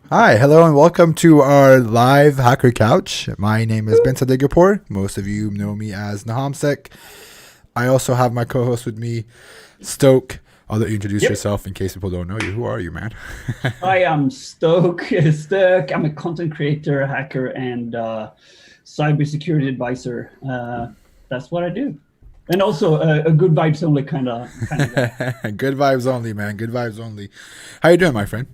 Hi, hello, and welcome to our live Hacker Couch. My name is Ben Sadigapur. Most of you know me as Nahamsek. I also have my co-host with me, Stoke. I'll let you introduce Yep. yourself in case people don't know you. Who are you, man? I am Stoke. Stoke. I'm a content creator, hacker, and cybersecurity advisor. That's what I do, and also a good vibes only kind of guy. Good vibes only, man. Good vibes only. How you doing, my friend?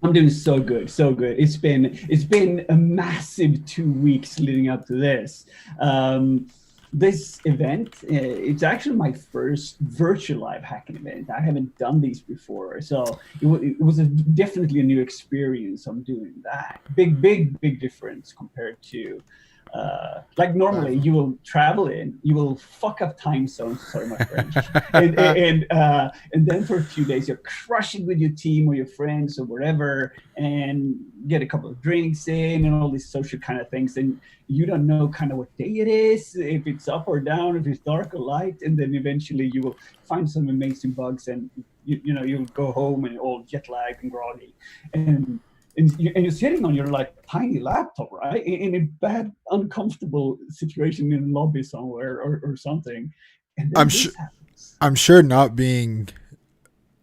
I'm doing so good, so good. It's been a massive 2 weeks leading up to this. Um, this event, it's actually my first virtual live hacking event. I haven't done these before, so it was definitely a new experience. I'm doing that. Big difference compared to like normally Live. you will travel in, you will fuck up time zones. Sorry, my French, and then for a few days you're crushing with your team or your friends or whatever, and get a couple of drinks in and all these social kind of things, and you don't know kind of what day it is, if it's up or down, if it's dark or light, and then eventually you will find some amazing bugs, and you'll go home and all jet lagged and groggy, and you're sitting on your like tiny laptop, right, in a bad, uncomfortable situation in a lobby somewhere or something, and I'm then sure. this happens. I'm sure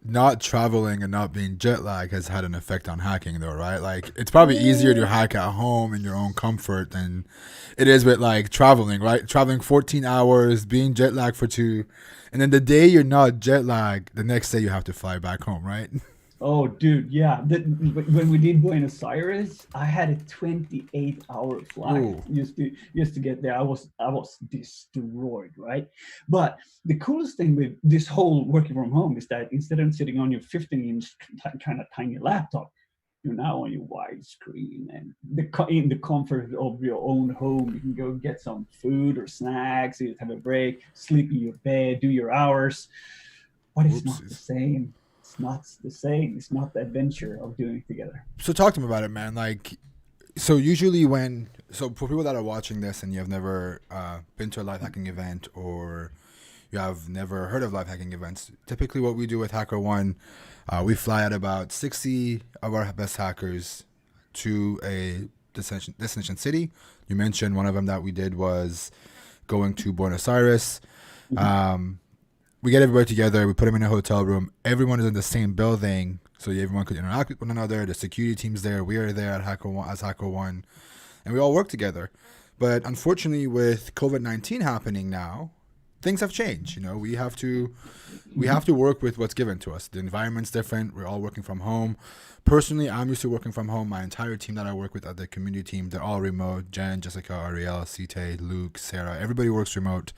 not traveling and not being jet lag has had an effect on hacking, though, right? Like, it's probably easier to Uh, hack at home in your own comfort than it is with like traveling, right? Traveling 14 hours, being jet lag for two, and then the day you're not jet lag, the next day you have to fly back home, right? Oh, dude, yeah. When we did Buenos Aires, I had a 28-hour flight Ooh, just to get there. I was destroyed, right? But the coolest thing with this whole working from home is that instead of sitting on your 15-inch kind of tiny laptop, you're now on your widescreen, and in the comfort of your own home, you can go get some food or snacks, you have a break, sleep in your bed, do your hours, but it's not the whoopsies. same. It's not the same. It's not the adventure of doing it together. So talk to me about it, man. Like, so usually so for people that are watching this and you have never been to a live hacking event or you have never heard of live hacking events, typically what we do with HackerOne, we fly out about 60 of our best hackers to a destination city. You mentioned one of them that we did was going to Buenos Aires. Mhm. Um, we get everybody together. We put them in a hotel room. Everyone is in the same building, so everyone could interact with one another. The security team's there. We are there at HackerOne as HackerOne, and we all work together. But unfortunately, with COVID-19 happening now, things have changed. We have to work with what's given to us. The environment's different. We're all working from home. Personally, I'm used to working from home. My entire team that I work with at the community team, they're all remote. Jen, Jessica, Ariel, Site, Luke, Sarah, everybody works remote.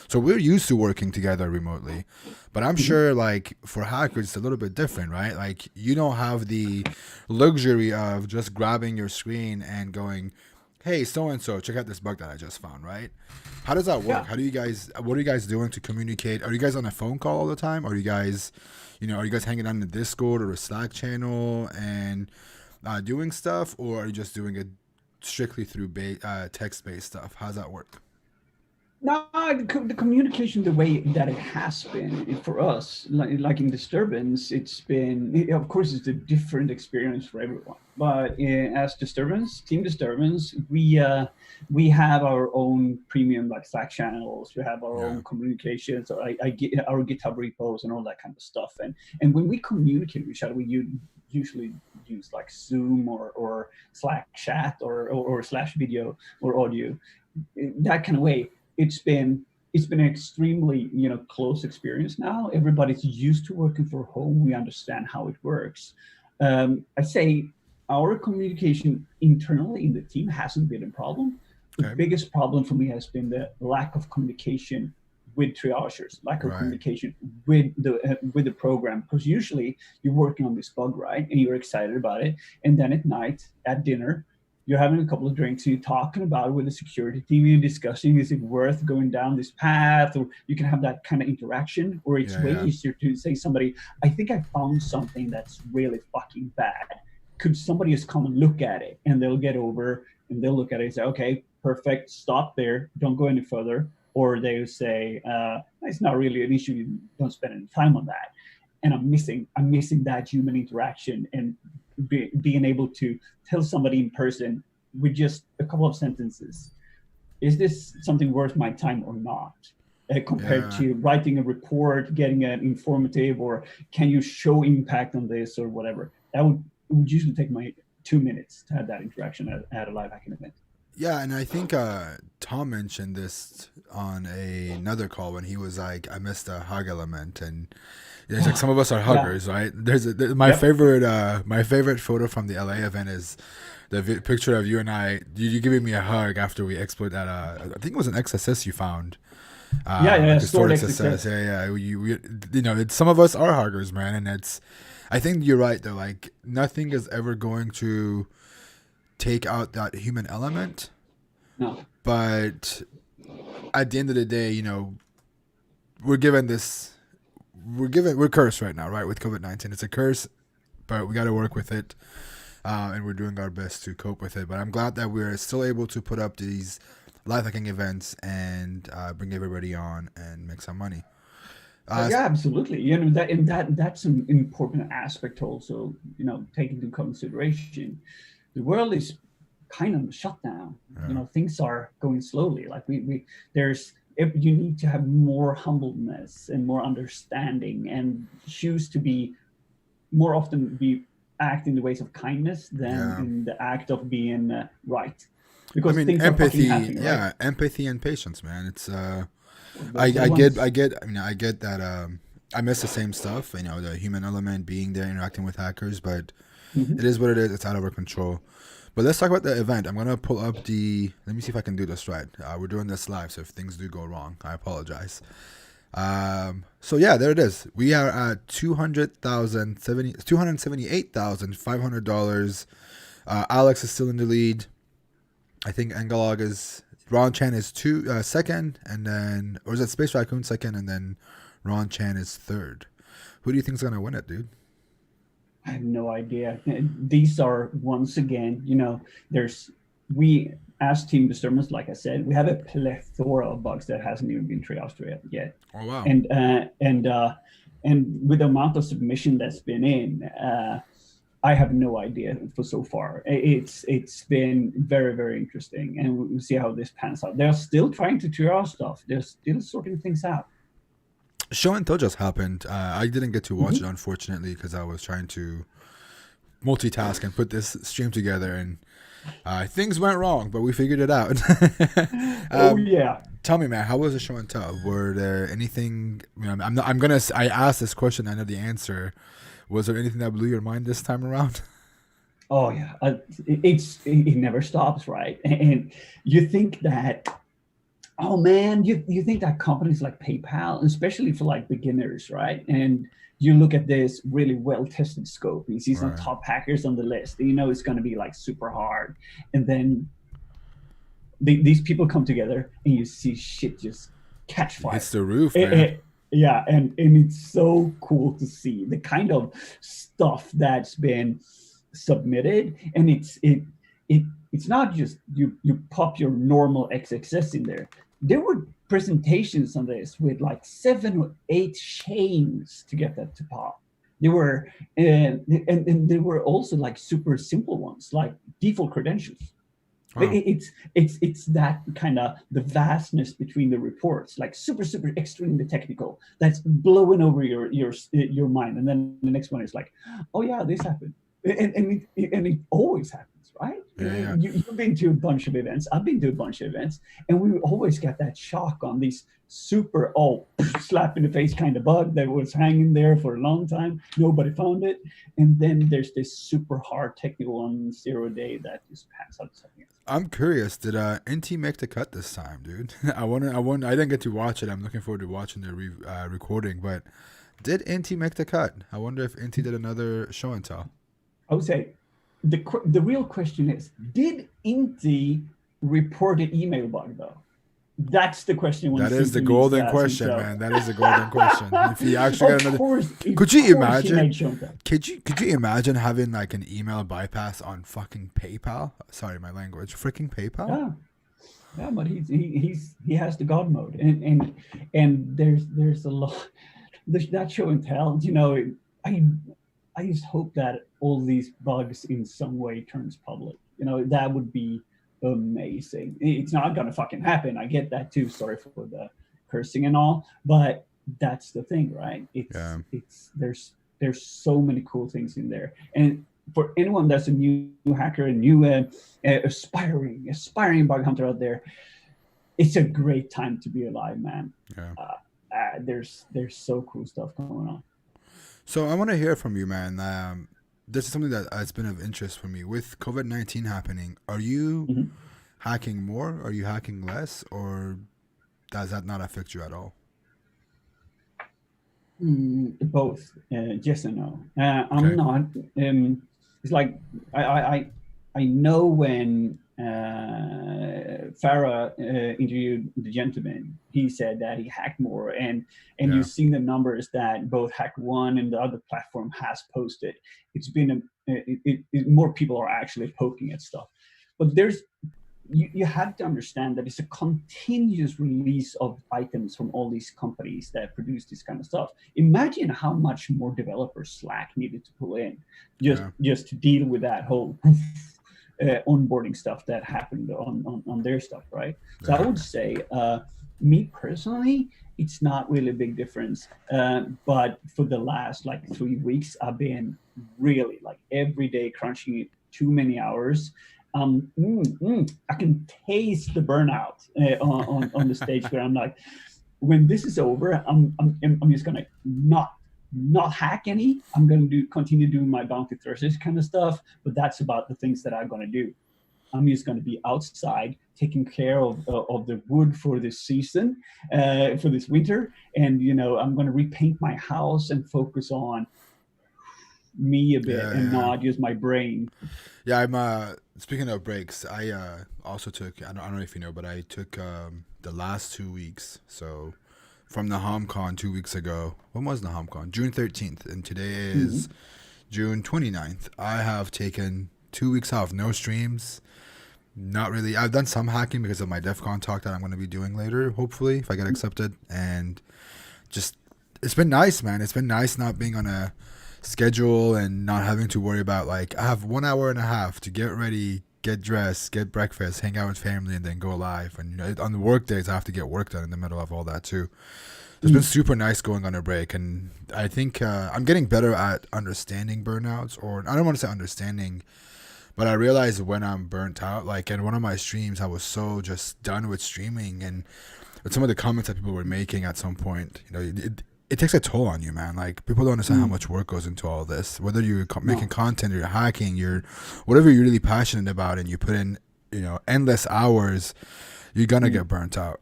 So we're used to working together remotely. But I'm Mhm. sure like for hackers it's a little bit different, right? Like you don't have the luxury of just grabbing your screen and going, "Hey, so and so, check out this bug that I just found," right? How does that work? Yeah. How do you guys what are you guys doing to communicate? Are you guys on a phone call all the time? Are you guys are you guys hanging out in the Discord or a Slack channel and doing stuff, or are you just doing it strictly through text-based stuff? How's that work? No, the communication, the way that it has been for us, like in Disturbance, of course, it's a different experience for everyone. But as Team Disturbance, we have our own premium like Slack channels. We have our Yeah. own communications, or I get our GitHub repos and all that kind of stuff. And when we communicate with each other, we usually use like Zoom or Slack chat or slash video or audio, that kind of way. It's been an extremely close experience. Now everybody's used to working from home. We understand how it works. I say our communication internally in the team hasn't been a problem. The Okay. biggest problem for me has been the lack of communication with triagers, lack of Right. communication with the program, because usually you're working on this bug, right, and you're excited about it, and then at night at dinner you're having a couple of drinks and you're talking about it with the security team, you're discussing, is it worth going down this path, or you can have that kind of interaction. Or it's Yeah, way yeah. easier to say somebody, I think I found something that's really fucking bad, could somebody just come and look at it, and they'll get over and they'll look at it and say, okay, perfect, stop there, don't go any further. Or they'll say, it's not really an issue, don't spend any time on that. And I'm missing that human interaction. And being able to tell somebody in person with just a couple of sentences, is this something worth my time or not? Compared Yeah. to writing a report, getting an informative, or can you show impact on this or whatever. It would usually take my 2 minutes to have that interaction at a live hacking event. Yeah, and I think Tom mentioned this on another call when he was like, "I missed the hug element," and it's like some of us are Yeah. huggers, right? My Yep. favorite photo from the LA event is the picture of you and I. You giving me a hug after we explored that. I think it was an XSS you found, Yeah. Yeah. like a stored Stored XSS. XXS. Yeah, yeah. Some of us are huggers, man, and it's. I think you're right though. Like nothing is ever going to take out that human element, No. but at the end of the day, we're given this. We're cursed right now, right? With COVID-19, it's a curse, but we got to work with it, and we're doing our best to cope with it. But I'm glad that we're still able to put up these live hacking events and bring everybody on and make some money. Yeah, absolutely. That's an important aspect also. Take into consideration, the world is kind of shut down. Yeah. Things are going slowly. Like we there's you need to have more humbleness and more understanding, and choose to be more often be act in the ways of kindness than Yeah. in the act of being right, I because mean, things are fucking empathy. happening, right? Yeah, empathy and patience, man. It's The I ones. get. I mean, I get that. I miss the same stuff. The human element being there, interacting with hackers, but it Mhm. is what it is. It's out of our control. But let's talk about the event. I'm gonna pull up the. Let me see if I can do this right. We're doing this live, so if things do go wrong, I apologize. So yeah, there it is. We are at $278,500. Alex is still in the lead. I think Engelog is Ron Chan is second, and then or is it Space Raccoon second, and then Ron Chan is third. Who do you think's gonna win it, dude? I have no idea. These are, once again, there's we as team disturbance, like I said, we have a plethora of bugs that hasn't even been triaged yet, Oh wow. and with the amount of submission that's been in, I have no idea for so far. It's been very, very interesting, and we'll see how this pans out. They're still trying to triage stuff. They're still sorting things out. Show and Tell just happened. I didn't get to watch it Mm-hmm. unfortunately because I was trying to multitask and put this stream together, and things went wrong, but we figured it out. Oh um, yeah. Tell me, man, how was the show and tell? Were there anything? I'm not. I'm gonna. I asked this question. I know the answer. Was there anything that blew your mind this time around? Oh yeah. It never stops, right? And you think that, oh man, you think that companies like PayPal, especially for like beginners, right? And you look at this really well tested scope, you see some Right. top hackers on the list, and it's going to be like super hard. And then these people come together and you see shit just catch Hits fire. the roof, Eh, man. eh, yeah, and it's so cool to see the kind of stuff that's been submitted, and it it's not just you pop your normal XXS in there. There were presentations on this with like 7 or 8 chains to get that to pop. There were and there were also like super simple ones like default credentials. Wow. It's that kind of the vastness between the reports, like super extremely technical, that's blowing over your mind, and then the next one is like, oh yeah, this happened, and it always happens, right? Yeah, yeah. You've been to a bunch of events, I've been to a bunch of events, and we always get that shock on these super slap in the face kind of bug that was hanging there for a long time, nobody found it, and then there's this super hard technical on 0 day that just pans out something else. I'm curious. Did NT make the cut this time, dude? I want. I want. I didn't get to watch it. I'm looking forward to watching the recording. But did NT make the cut? I wonder if NT did another show and tell. I would say the real question is, did Inti report an email bug though? That's the question one That is the simply needs to golden ask question, himself. man. That is the golden question. If he actually got another, Of could you course he imagine? made Shonka. Could you imagine having like an email bypass on fucking PayPal? Sorry, my language. Freaking PayPal. Yeah, yeah, but he has the God mode, and there's a lot that show and tell. I I just hope that all these bugs in some way turns public. That would be amazing. It's not gonna fucking happen. I get that too. Sorry for the cursing and all, but that's the thing, right? Yeah. There's so many cool things in there, and for anyone that's a new hacker, a new aspiring bug hunter out there, it's a great time to be alive, man. Yeah. There's so cool stuff going on. So I want to hear from you, man. This is something that has been of interest for me. With COVID-19 happening, are you Mhm. hacking more? Are you hacking less? Or does that not affect you at all? Both, yes and no. I'm Okay. not. It's like I know when Farah interviewed the gentleman, he said that he hacked more, and Yeah. you've seen the numbers that both Hack1 and the other platform has posted. It's been more people are actually poking at stuff, but you have to understand that it's a continuous release of items from all these companies that produce this kind of stuff. Imagine how much more developer slack needed to pull in just Yeah. just to deal with that whole onboarding stuff that happened on their stuff, right? So I Yeah. would say, me personally, it's not really a big difference. But for the last like 3 weeks, I've been really like every day crunching it too many hours. I can taste the burnout on the stage where I'm like, when this is over, I'm just gonna not hack any. I'm gonna continue doing my Bounty Thursdays kind of stuff, but that's about the things that I'm gonna do. I'm just going to be outside taking care of the wood for this season, for this winter, and I'm going to repaint my house and focus on me a bit Yeah. and Yeah. not use my brain. Yeah. I'm speaking of breaks, I also took I don't know if you know, but I took the last 2 weeks. So from the HomCon 2 weeks ago. When was the HomCon? June 13th, and today is Mm-hmm. June 29th. I have taken 2 weeks off, no streams. Not really. I've done some hacking because of my DEF CON talk that I'm going to be doing later, hopefully, if I get accepted. And just, it's been nice, man. It's been nice not being on a schedule and not having to worry about, like, I have 1 hour and a half to get ready, get dressed, get breakfast, hang out with family, and then go live. And, on the work days, I have to get work done in the middle of all that, too. It's been Mm. super nice going on a break, and I think I'm getting better at understanding burnouts, or I don't want to say understanding, but I realized when I'm burnt out, like in one of my streams, I was so just done with streaming, and with some of the comments that people were making at some point, it takes a toll on you, man. Like people don't understand how Mm. much work goes into all this. Whether you're making No. content, or you're hacking, you're whatever you're really passionate about, and you put in, endless hours, you're gonna Mm. get burnt out.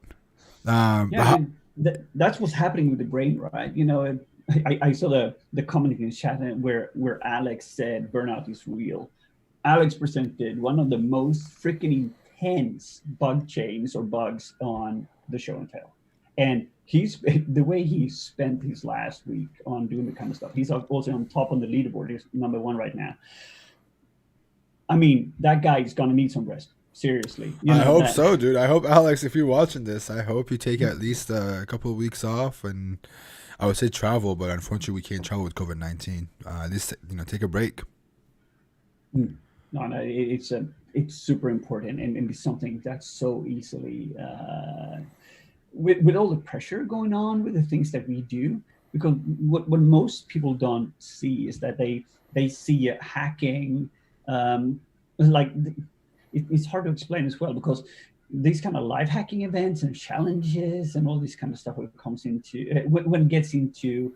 But Yeah, and that's what's happening with the brain, right? I saw the comment in the chat where Alex said burnout is real. Alex presented one of the most freaking intense bug chains or bugs on the show and tell. And he's the way he spent his last week on doing the kind of stuff. He's also on top on the leaderboard. He's number 1 right now. I mean, that guy is gonna need some rest. Seriously, I hope that. so, dude. I hope, Alex, if you're watching this, I hope you take at least a couple of weeks off, and I would say travel, but unfortunately we can't travel with COVID-19. At least take a break. No, it's super important, and it's something that's so easily with all the pressure going on with the things that we do. Because what most people don't see is that they see hacking, like it's hard to explain as well, because these kind of live hacking events and challenges and all this kind of stuff when it comes into when it gets into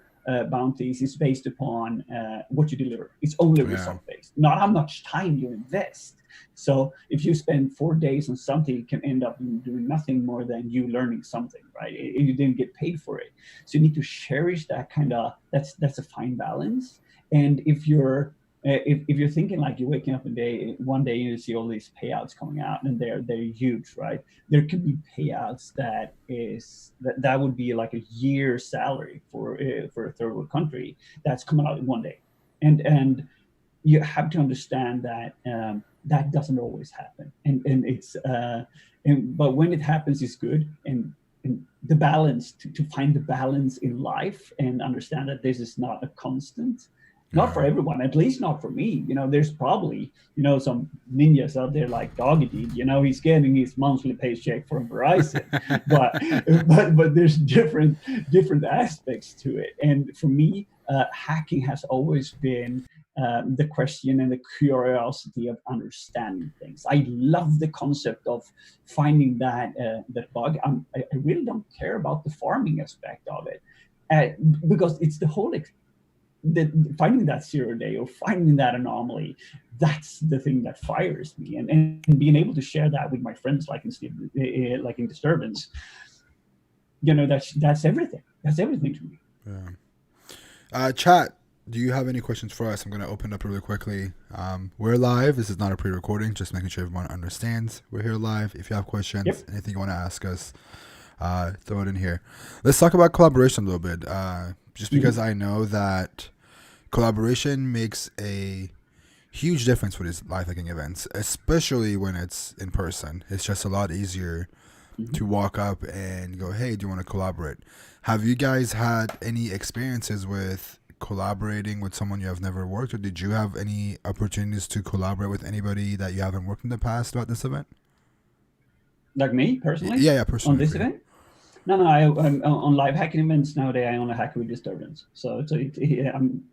bounties is based upon what you deliver. It's only Yeah. result based, not how much time you invest. So if you spend 4 days on something, it can end up doing nothing more than you learning something, right? You didn't get paid for it. So you need to cherish that kind of, that's a fine balance. And if you're thinking like you're waking up one day you see all these payouts coming out and they're huge, right? There could be payouts that would be like a year's salary for a third world country that's coming out in one day, and you have to understand that that doesn't always happen, and it's but when it happens, it's good. And the balance to find the balance in life and understand that this is not a constant. Not Yeah. for everyone, at least not for me. There's probably some ninjas out there like Doggy Did. He's getting his monthly paycheck from Verizon, but but there's different aspects to it. And for me, hacking has always been the question and the curiosity of understanding things. I love the concept of finding that bug. I really don't care about the farming aspect of it, uh, because it's the whole finding that 0 day or finding that anomaly. That's the thing that fires me, and being able to share that with my friends, like in Disturbance. That's everything. That's everything to me. Yeah. Chat, do you have any questions for us? I'm going to open up really quickly. We're live. This is not a pre-recording. Just making sure everyone understands. We're here live. If you have questions, Yep. anything you want to ask us, throw it in here. Let's talk about collaboration a little bit. Just because Mm-hmm. I know that collaboration makes a huge difference with these live hacking events, especially when it's in person. It's just a lot easier Mm-hmm. to walk up and go, "Hey, do you want to collaborate?" Have you guys had any experiences with collaborating with someone you have never worked, or did you have any opportunities to collaborate with anybody that you haven't worked in the past about this event? Like me personally, Yeah, yeah, on personally this for you. event. No, no. I'm on live hacking events nowadays. I only hack with Disturbance, so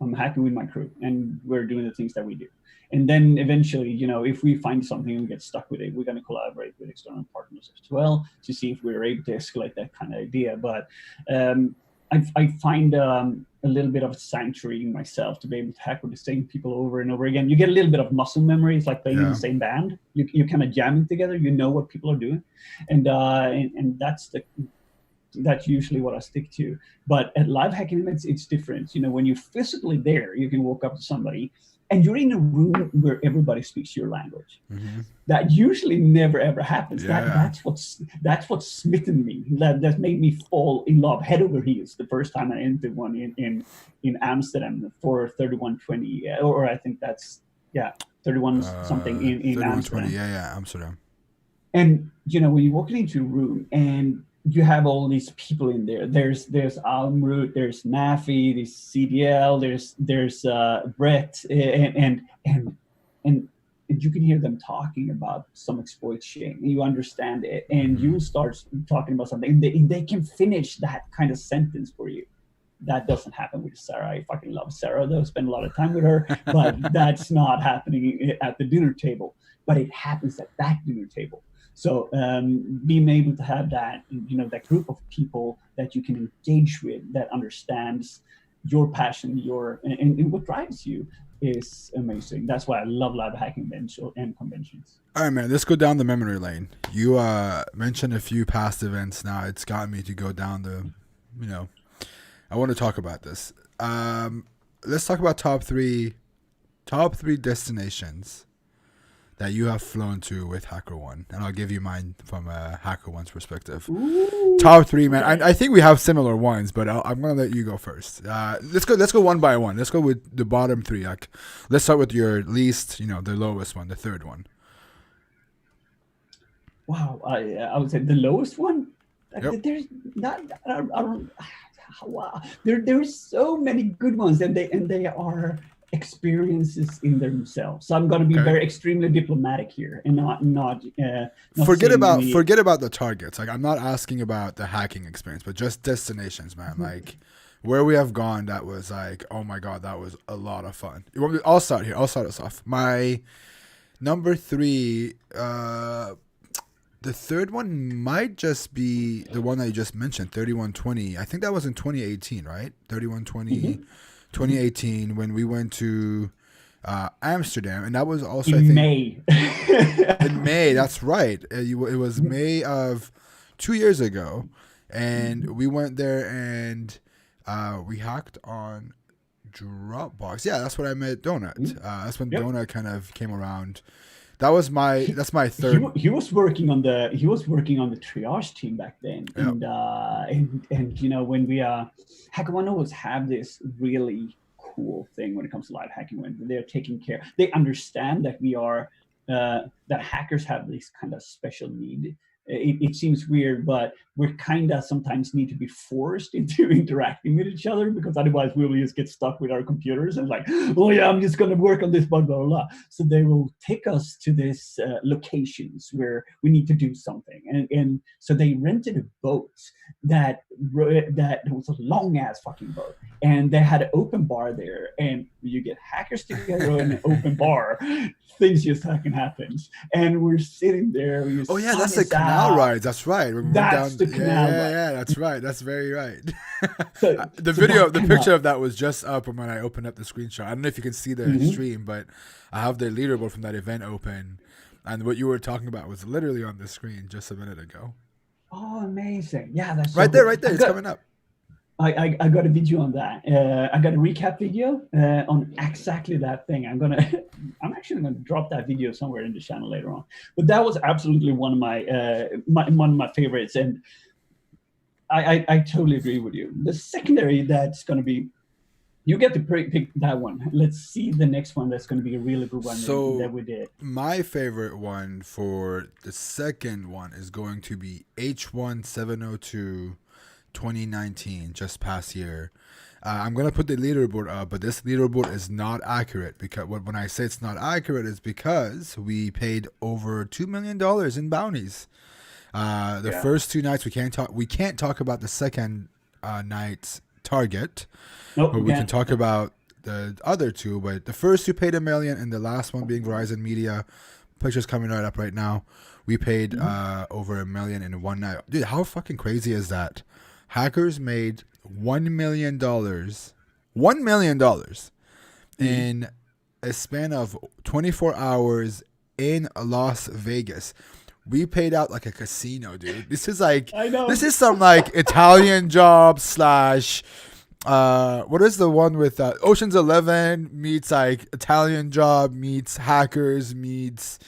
I'm hacking with my crew, and we're doing the things that we do. And then eventually, if we find something and we get stuck with it, we're going to collaborate with external partners as well to see if we're able to escalate that kind of idea. But um, I find a little bit of sanctuary in myself to be able to hack with the same people over and over again. You get a little bit of muscle memory. It's like playing in the Yeah. same band. You kind of jamming together. You know what people are doing, and that's usually what I stick to. But at live hacking events, it's different. When you're physically there, you can walk up to somebody and you're in a room where everybody speaks your language. Mm-hmm. That usually never ever happens. That Yeah. that's what's smitten me. That made me fall in love head over heels the first time I entered one in Amsterdam for 3120, or I think that's, yeah, 31 something in 3120. Amsterdam. Yeah, yeah, Amsterdam. And when you walk into a room and you have all these people in there, there's Almroot, there's Nafi, there's CDL, there's Brett, and you can hear them talking about some exploit chain. You understand it, and Mm-hmm. you start talking about something, and they can finish that kind of sentence for you. That doesn't happen with Sarah. I fucking love Sarah, though. Spend a lot of time with her, but that's not happening at the dinner table. But it happens at that dinner table. So being able to have that group of people that you can engage with, that understands your passion, and what drives you, is amazing. That's why I love live hacking events and conventions. All right, man. Let's go down the memory lane. You mentioned a few past events. Now it's got me to go down the, you know, I want to talk about this. Let's talk about top three destinations that you have flown to with HackerOne, and I'll give you mine from a HackerOne's perspective. Ooh, Top three, man. okay. I think we have similar ones, but I'm gonna let you go first. Let's go. Let's go one by one. Let's go with the bottom three. Like, let's start with your least, the lowest one, the third one. Wow, I would say the lowest one. Yep. There's not. I don't. Wow, there's so many good ones, and they are experiences in themselves. So I'm going to be Okay. very extremely diplomatic here, and not Forget saying about any. forget about the targets. Like, I'm not asking about the hacking experience, but just destinations, man. Like, where we have gone, that was like, oh my god, that was a lot of fun. I'll start here. I'll start us off. My number three, the third one might just be the one that you just mentioned, 3120. I think that was in 2018, right? 3120, Mhm. 2018, when we went to Amsterdam, and that was also, I In think, May. in May. That's right. It was May of 2 years ago, and we went there and we hacked on Dropbox. Yeah, that's what I met Donut. That's when Yep. Donut kind of came around. That's my he third. he was working on the triage team back then, Yeah. and when we HackerOne always have this really cool thing when it comes to live hacking, when they're taking care, they understand that we are that hackers have this kind of special need, it seems weird, but we kind of sometimes need to be forced into interacting with each other, because otherwise we will just get stuck with our computers and like, oh yeah, I'm just going to work on this, blah, blah, blah. So they will take us to these locations where we need to do something. And so they rented a boat that was a long ass fucking boat. And they had an open bar there, and you get hackers together in an open bar, things just fucking happens. And we're sitting there. Oh yeah, that's the canal rides. That's right. That's the canal ride. Yeah, that's right. That's very right. So, the picture of that was just up when I opened up the screenshot. I don't know if you can see the stream, but I have the leaderboard from that event open, and what you were talking about was literally on the screen just a minute ago. Oh, amazing! Yeah, that's right there. It's coming up. I got a video on that. I got a recap video on exactly that thing. I'm actually gonna drop that video somewhere in the channel later on. But that was absolutely one of my favorites, and I totally agree with you. The secondary that's gonna be, you get to pick that one. Let's see the next one that's gonna be a really good one that we did. My favorite one for the second one is going to be h1-2006. 2019, just past year. I'm gonna put the leaderboard up, but this leaderboard is not accurate, because when I say it's not accurate, it's because we paid over $2 million in bounties. The first two nights we can't talk about the second night's target, but we can talk about the other two. But the first two paid $1 million, and the last one being Verizon Media. Pictures coming right up right now. We paid over $1 million in one night. Dude, how fucking crazy is that? Hackers made $1 million in a span of 24 hours in Las Vegas. We paid out like a casino, dude. This is like, this is some like Italian job slash, what is the one with Ocean's 11 meets like Italian job meets hackers meets,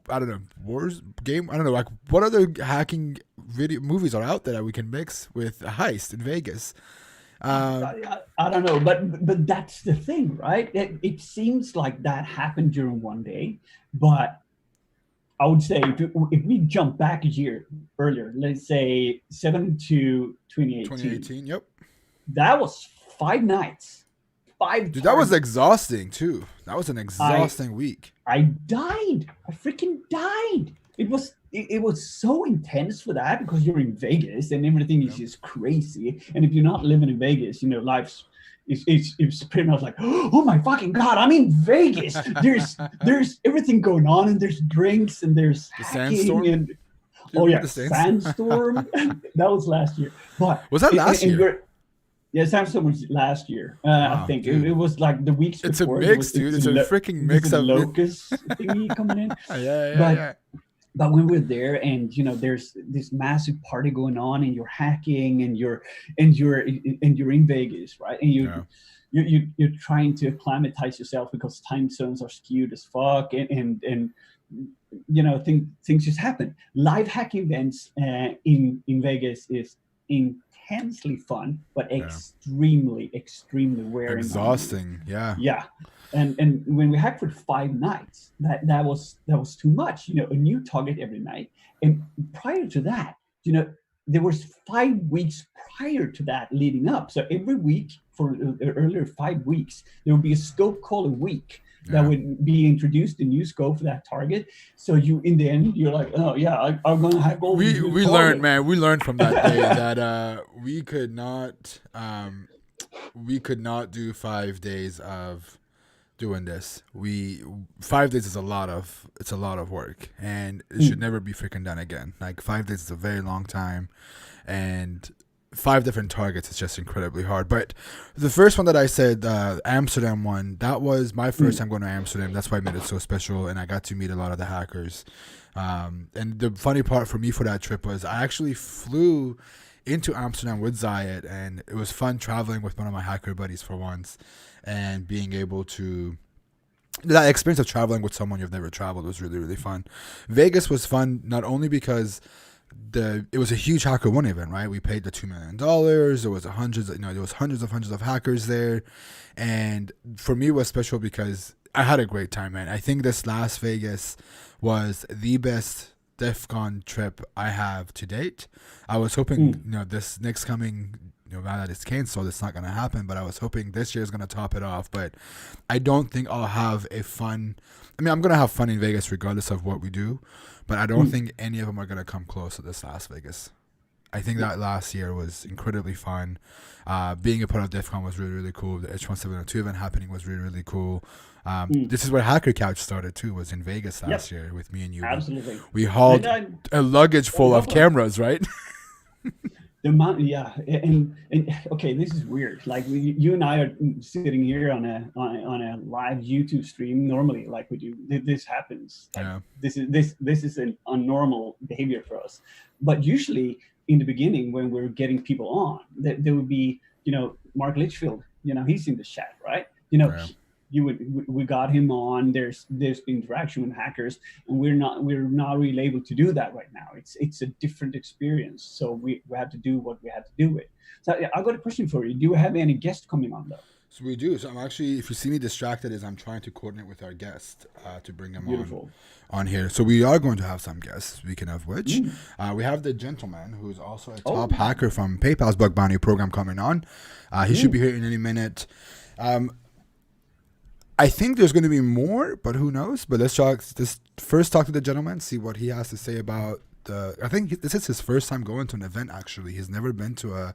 I don't know, wars game. I don't know, like what other hacking video movies are out there that we can mix with a heist in Vegas? I don't know, but that's the thing, right? It seems like that happened during one day, but I would say if we jump back a year earlier, let's say 7/2/2018. Yep. That was 5 nights. Dude, that was exhausting too. That was an exhausting week. I died. I freaking died. It was so intense for that, because you're in Vegas and everything is just crazy. And if you're not living in Vegas, you know, life's it's pretty much like, oh my fucking God, I'm in Vegas. There's everything going on, and there's drinks and there's the sandstorm. And sandstorm. That was last year. But was that last year? Yeah, sandstorm was last year. I think it was like the weeks before. It's a mix, dude. It's a freaking mix of locust thingy coming in. Yeah. But when we're there, and you know, there's this massive party going on, and you're hacking, and you're in Vegas, right? And you're trying to acclimatize yourself, because time zones are skewed as fuck, and you know, things just happen. Live hacking events in Vegas is intensely fun, but extremely wearing. Exhausting. Yeah. And when we hacked for 5 nights, that was too much. You know, a new target every night. And prior to that, you know, there was 5 weeks prior to that leading up. So every week for the earlier 5 weeks, there would be a scope call a week that would be introduced, a new scope for that target. So you, in the end, you're like, oh yeah, I'm gonna hack all. We learned, man. We learned from that day that we could not do 5 days of doing this. 5 days is a lot of work, and it should never be freaking done again. Like 5 days is a very long time, and 5 different targets is just incredibly hard. But the first one that I said, Amsterdam one, that was my first time going to Amsterdam. That's why I made it so special, and I got to meet a lot of the hackers. And the funny part for me for that trip was I actually flew into Amsterdam with Zayed, and it was fun traveling with one of my hacker buddies for once, and being able to, that experience of traveling with someone you've never traveled was really, really fun. Vegas was fun not only because it was a huge HackerOne event, right? We paid the $2 million. There was hundreds of hackers there, and for me it was special because I had a great time, man. I think this Las Vegas was the best DEF CON trip I have to date. I was hoping, Mm. this next coming, now that it's canceled, it's not going to happen. But I was hoping this year is going to top it off. But I don't think I'll have a fun. I mean, I'm going to have fun in Vegas regardless of what we do. But I don't think any of them are going to come close to this Las Vegas. I think that last year was incredibly fun. Being a part of DEF CON was really, really cool. The h1-2006 event happening was really, really cool. This is where Hacker Couch started too, was in Vegas last year with me and you. Absolutely. We hauled a luggage full of cameras, right? The amount, yeah, and okay, this is weird. Like you and I are sitting here on a live YouTube stream normally, like we do. This happens. Like, Yeah. This is an unnormal behavior for us. But usually in the beginning, when we're getting people on, there would be, Mark Litchfield. He's in the chat, right? Yeah. We got him on. There's interaction with hackers, and we're not really able to do that right now. It's a different experience, so we have to do what we have to do with. So I got a question for you. Do you have any guests coming on though? So we do. So I'm actually, if you see me distracted, is I'm trying to coordinate with our guest to bring them Beautiful. on here. So we are going to have some guests. Speaking of which, we have the gentleman who's also a top hacker from PayPal's bug bounty program coming on. He should be here in any minute. I think there's going to be more, but who knows? But let's first talk to the gentleman, see what he has to say about I think this is his first time going to an event. Actually, he's never been to a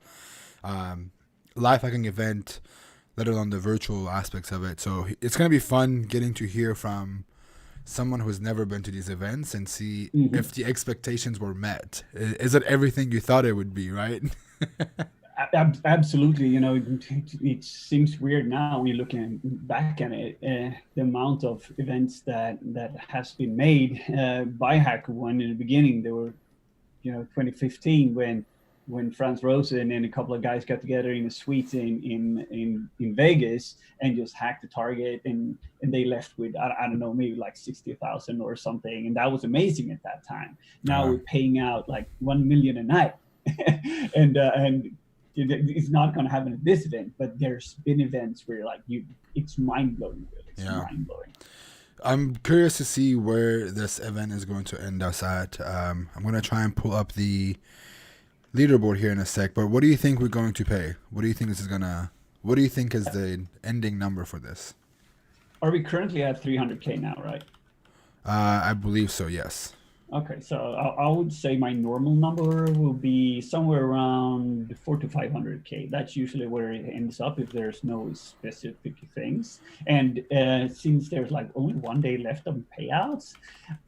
live hacking event, let alone the virtual aspects of it. So it's going to be fun getting to hear from someone who's never been to these events and see if the expectations were met. Is it everything you thought it would be, right? Absolutely. It seems weird now when you're looking back at it. The amount of events that has been made by HackerOne in the beginning. There were, 2015 when Franz Rosen and a couple of guys got together in a suite in Vegas and just hacked the target, and they left with I don't know, maybe like 60,000 or something, and that was amazing at that time. Now we're paying out like 1 million a night, and it's not going to happen at this event, but there's been events where it's mind blowing. Really. It's mind blowing. I'm curious to see where this event is going to end us at. I'm going to try and pull up the leaderboard here in a sec, but what do you think we're going to pay? What do you think what do you think is the ending number for this? Are we currently at 300K now, right? I believe so, yes. Okay, so I would say my normal number will be somewhere around 400 to 500K. That's usually where it ends up if there's no specific things. And since there's like only 1 day left of payouts,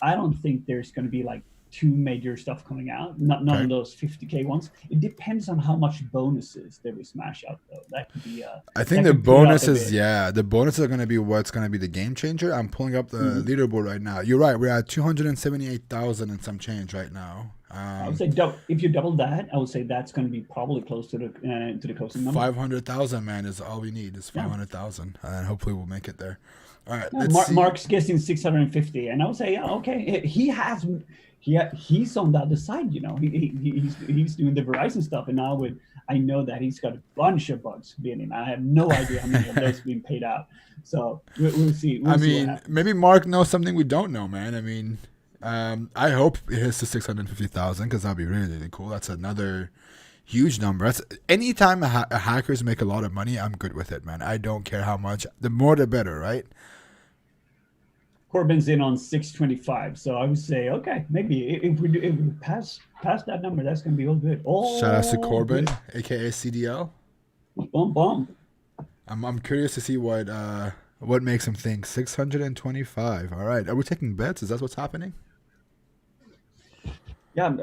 I don't think there's going to be like two major stuff coming out. None of those 50K ones. It depends on how much bonuses that we smash out, though. That could be. I think the bonuses, the bonuses are going to be what's going to be the game changer. I'm pulling up the leaderboard right now. You're right. We're at 278,000 and some change right now. I would say if you double that, I would say that's going to be probably close to the closing number. 500,000, man, is all we need. Is 500,000, and hopefully we'll make it there. All right. Mark's guessing 650, and I would say, okay, he's on the other side. He's doing the Verizon stuff, and now I know that he's got a bunch of bugs being in. I have no idea how many of those being paid out. So we'll see. I mean, maybe Mark knows something we don't know, man. I mean, I hope it hits to 650,000 because that'd be really, really cool. That's another huge number. That's anytime hackers make a lot of money, I'm good with it, man. I don't care how much. The more, the better, right? Corbin's in on 625, so I would say, okay, maybe if we pass that number, that's gonna be all good. Shout out to Corbin, aka CDL. Bum. I'm curious to see what makes him think 625. All right, are we taking bets? Is that what's happening? Yeah.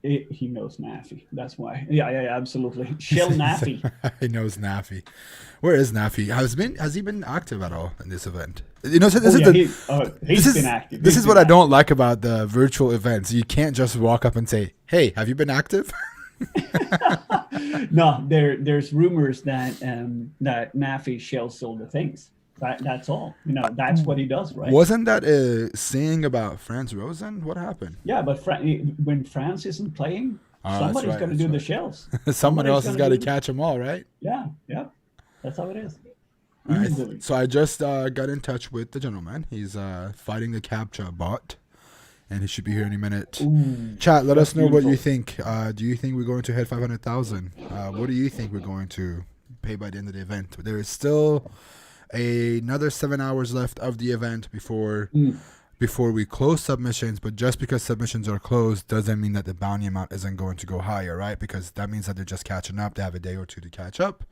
He knows Naffy. That's why. Yeah, absolutely. Shell Naffy. He knows Naffy. Where is Naffy? Has he been active at all in this event? He's been active. This is what I don't like about the virtual events. You can't just walk up and say, "Hey, have you been active?" No, there's rumors that Naffy shell sold the things. That's all. That's what he does, right? Wasn't that a saying about Franz Rosen? What happened? Yeah, but when Franz isn't playing, somebody's going to do the shells. Someone else has got to catch them all, right? Yeah. That's how it is. All right. So I just got in touch with the gentleman. He's fighting the CAPTCHA bot. and he should be here any minute. Ooh, Chat, let that's us know what you beautiful. think. Do you think we're going to hit 500,000? What do you think we're going to pay by the end of the event? There is still another 7 hours left of the event Mm. before we close submissions, but just because submissions are closed doesn't mean that the bounty amount isn't going to go higher, right? Because that means that they're just catching up. They have a day or two to catch up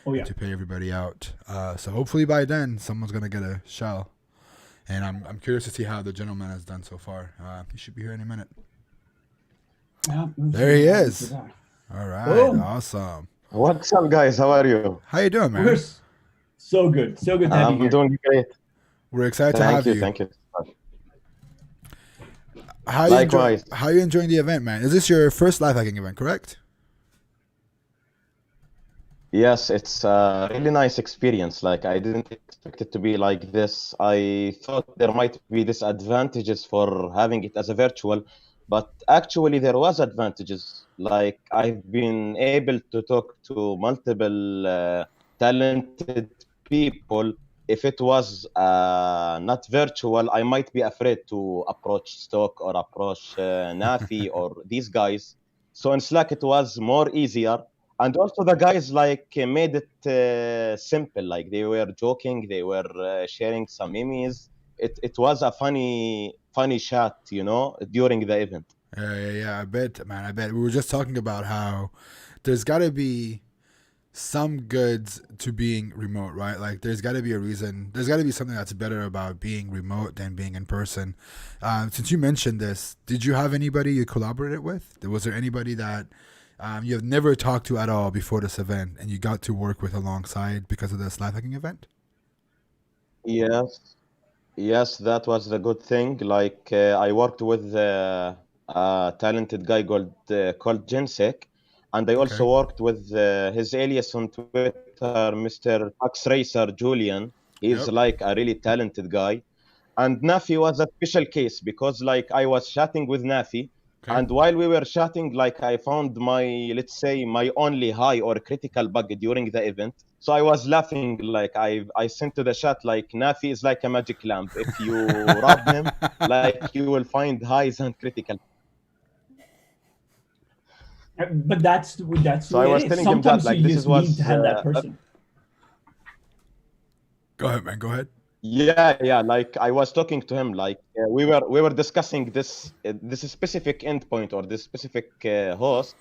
Oh and yeah. to pay everybody out. So hopefully by then someone's gonna get a shell. And I'm curious to see how the gentleman has done so far. He should be here any minute. Yeah, we'll see There he what happens with is. that. All right, Boom. awesome. What's up, guys? How are you? How you doing, We're man? so good. So good to have you I'm here. doing great. We're excited to Thank have you. you. Thank you. How Likewise. you enjoying the event, man? Is this your first life hacking event, correct? Yes, it's a really nice experience. Like, I didn't expect it to be like this. I thought there might be disadvantages for having it as a virtual, but actually there was advantages. Like, I've been able to talk to multiple talented people. If it was not virtual, I might be afraid to approach Stock or approach Nafi or these guys. So in Slack, it was more easier. And also the guys like made it simple. Like they were joking, they were sharing some memes. It was a funny chat, during the event. Yeah. I bet, man. I bet. We were just talking about how there's got to be some goods to being remote, right? Like, there's got to be a reason. There's got to be something that's better about being remote than being in person. Since you mentioned this, did you have anybody you collaborated with? Was there anybody that you have never talked to at all before this event and you got to work with alongside because of this life hacking event? Yes, yes, that was the good thing. Like I worked with a talented guy called Jensek, and I Okay. also worked with his alias on Twitter, Mr. Tax Racer Julian. He's Yep. like a really talented guy. And Nafi was a special case because like I was chatting with Nafi, Okay. and while we were chatting, like I found my, let's say, my only high or critical bug during the event. So I was laughing, like I sent to the chat like Nafi is like a magic lamp. If you rub him, like you will find highs and critical. But that's the So I way it was is. telling him that Sometimes like you this just need to was have that person. Go ahead, man. Go ahead. yeah, like I was talking to him, like we were discussing this specific endpoint or this specific host,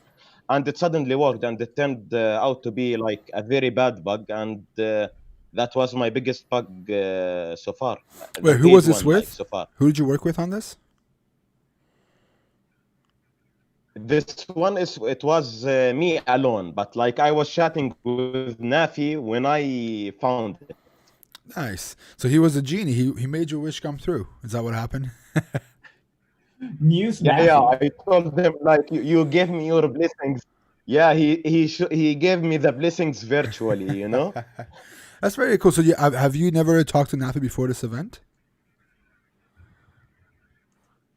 and it suddenly worked, and it turned out to be like a very bad bug, and that was my biggest bug so far, the Wait, who was big this one, like with? so far. Who did you work with on this? This one is it was me alone, but like I was chatting with Nafi when I found it. Nice. So he was a genie. He made your wish come through. Is that what happened? Muse Yeah, Nafi. I told him like you gave me your blessings. Yeah, he gave me the blessings virtually. That's very cool. So have you never talked to Nafi before this event?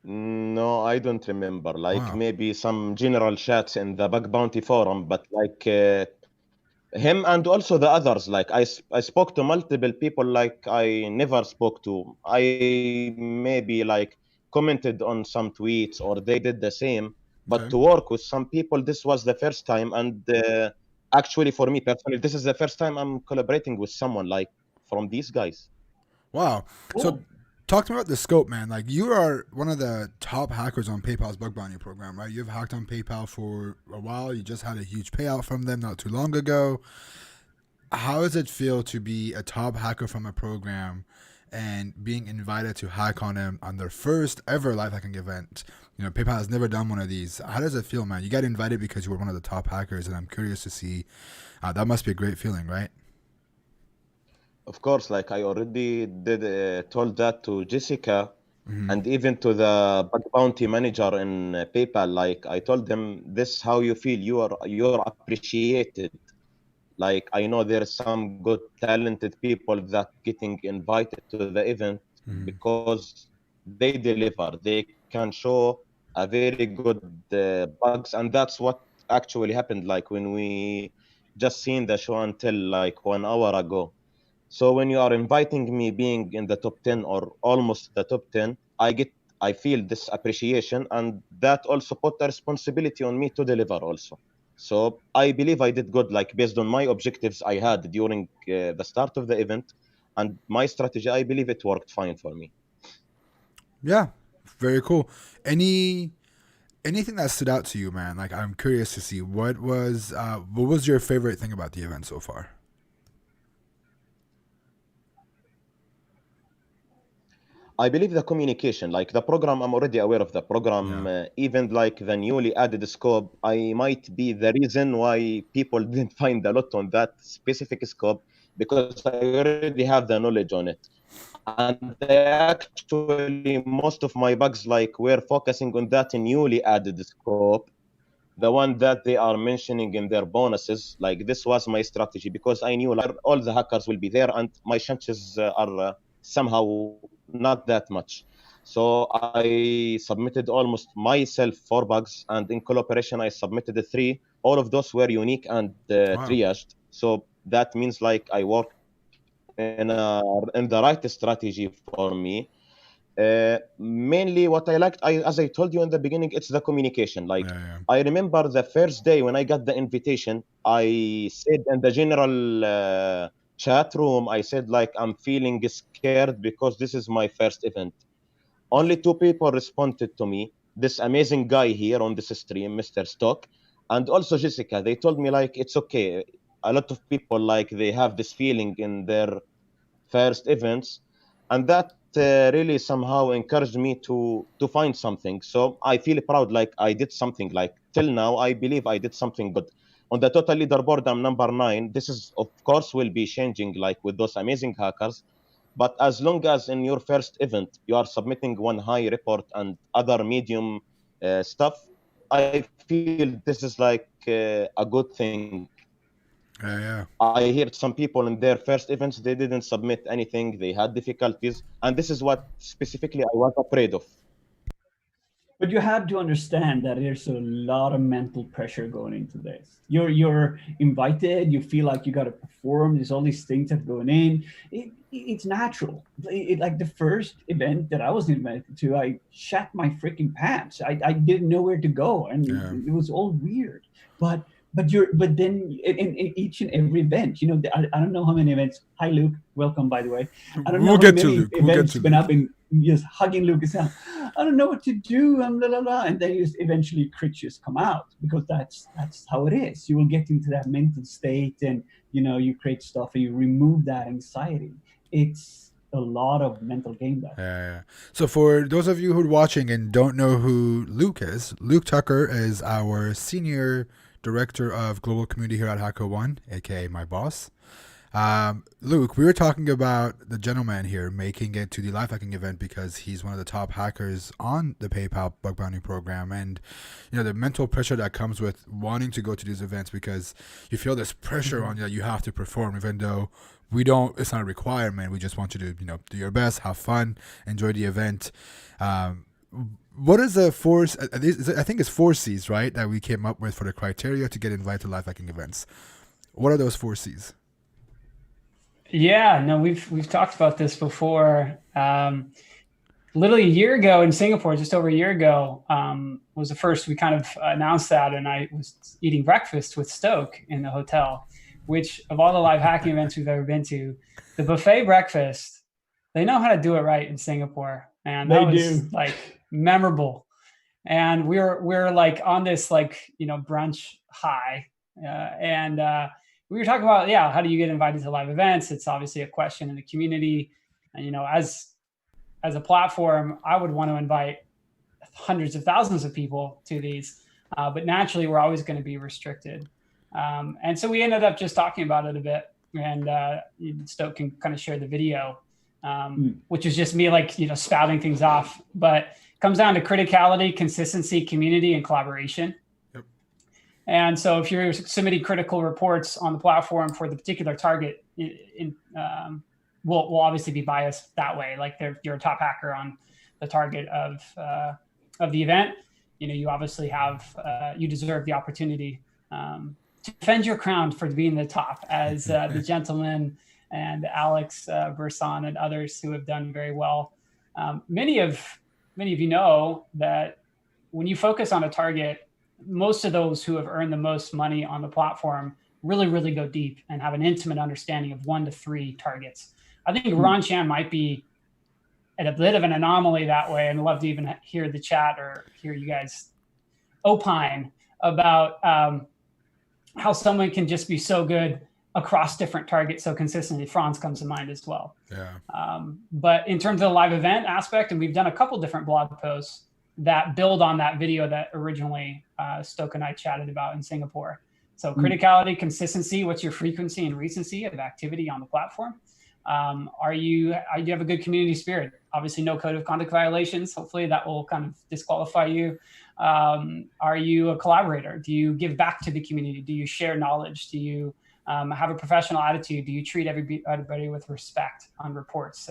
No, I don't remember. Like Wow. maybe some general chats in the Bug Bounty forum, but like him and also the others. Like I spoke to multiple people like I never spoke to. I maybe like commented on some tweets or they did the same. But Okay. to work with some people, this was the first time. And actually, for me personally, this is the first time I'm collaborating with someone like from these guys. Wow. So Cool. talk to me about the scope, man. Like, you are one of the top hackers on PayPal's bug bounty program, right? You've hacked on PayPal for a while. You just had a huge payout from them not too long ago. How does it feel to be a top hacker from a program and being invited to hack on them on their first ever live hacking event? PayPal has never done one of these. How does it feel, man? You got invited because you were one of the top hackers, and I'm curious to see. That must be a great feeling, right? Of course, like I already did told that to Jessica Mm-hmm. and even to the bug bounty manager in PayPal. Like I told them, this how you feel. You're appreciated. Like I know there's some good talented people that getting invited to the event Mm-hmm. because they deliver. They can show a very good bugs, and that's what actually happened. Like when we just seen the show until like 1 hour ago. So when you are inviting me being in the top 10 or almost the top 10, I get I feel this appreciation, and that also put the responsibility on me to deliver also. So I believe I did good, like based on my objectives I had during the start of the event and my strategy. I believe it worked fine for me. Yeah, very cool. Anything that stood out to you, man? Like, I'm curious to see what was your favorite thing about the event so far? I believe the communication, like the program, I'm already aware of the program. Yeah. Even like the newly added scope, I might be the reason why people didn't find a lot on that specific scope, because I already have the knowledge on it. And actually, most of my bugs, like, we're focusing on that newly added scope, the one that they are mentioning in their bonuses. Like, this was my strategy because I knew like all the hackers will be there and my chances are somehow not that much. So I submitted almost myself 4 bugs, and in collaboration I submitted the 3. All of those were unique and Wow. triaged. So that means like I worked in the right strategy for me. Mainly what I liked, as I told you in the beginning, it's the communication. Like, Yeah. I remember the first day when I got the invitation, I said in the general chat room, I said like, I'm feeling scared because this is my first event. Only 2 people responded to me. This amazing guy here on this stream, Mr. Stock, and also Jessica. They told me like, it's okay. A lot of people, like, they have this feeling in their first events, and that really somehow encouraged me to find something. So I feel proud, like I did something. Like, till now I believe I did something good. On the total leaderboard, I'm number 9. This is, of course, will be changing, like with those amazing hackers. But as long as in your first event you are submitting one high report and other medium stuff, I feel this is like a good thing. Yeah. I heard some people in their first events, they didn't submit anything, they had difficulties, and this is what specifically I was afraid of. But you have to understand that there's a lot of mental pressure going into this. You're invited. You feel like you got to perform. There's all these things that going in. It's natural. Like the first event that I was invited to, I shat my freaking pants. I didn't know where to go, and Yeah. it was all weird. But then in each and every event, I don't know how many events. Hi Luke, welcome by the way. I don't know We'll how get to many Luke. events when I've been just hugging Lucas out. I don't know what to do, and blah, blah, blah. And then just eventually creatures come out, because that's how it is. You will get into that mental state, and you create stuff and you remove that anxiety. It's a lot of mental game that. Yeah. So for those of you who are watching and don't know who Luke is, Luke Tucker is our senior director of global community here at HackerOne, aka my boss. Luke, we were talking about the gentleman here making it to the life hacking event because he's one of the top hackers on the PayPal bug bounty program, and the mental pressure that comes with wanting to go to these events, because you feel this pressure on you that you have to perform, even though it's not a requirement. We just want you to do your best, have fun, enjoy the event. What is the I think it's 4 C's, right, that we came up with for the criteria to get invited to live hacking events. What are those 4 C's? Yeah, no, we've talked about this before. Literally a year ago in Singapore, just over a year ago, was the first we kind of announced that, and I was eating breakfast with Stoke in the hotel, which of all the live hacking events we've ever been to, the buffet breakfast, they know how to do it right in Singapore, and that was like memorable. And we're like on this brunch high, and we were talking about, how do you get invited to live events? It's obviously a question in the community, and as a platform, I would want to invite hundreds of thousands of people to these, but naturally we're always going to be restricted. And so we ended up just talking about it a bit, and Stoke can kind of share the video, which is just me spouting things off, but it comes down to criticality, consistency, community, and collaboration. Yep. And so if you're submitting critical reports on the platform for the particular target, will obviously be biased that way. Like you're a top hacker on the target of the event. You obviously you deserve the opportunity to defend your crown for being the top, as the gentleman and Alex Burson and others who have done very well. Many of many of you know that when you focus on a target, most of those who have earned the most money on the platform really go deep and have an intimate understanding of 1 to 3 targets. I think Ron Chan might be at a bit of an anomaly that way, and I'd love to even hear the chat or hear you guys opine about how someone can just be so good across different targets so consistently. Franz comes to mind as well. Yeah. But in terms of the live event aspect, and we've done a couple different blog posts that build on that video that originally Stoke and I chatted about in Singapore. So criticality, consistency, what's your frequency and recency of activity on the platform? Do you have a good community spirit? Obviously no code of conduct violations. Hopefully that will kind of disqualify you. Are you a collaborator? Do you give back to the community? Do you share knowledge? Do you have a professional attitude? Do you treat everybody with respect on reports?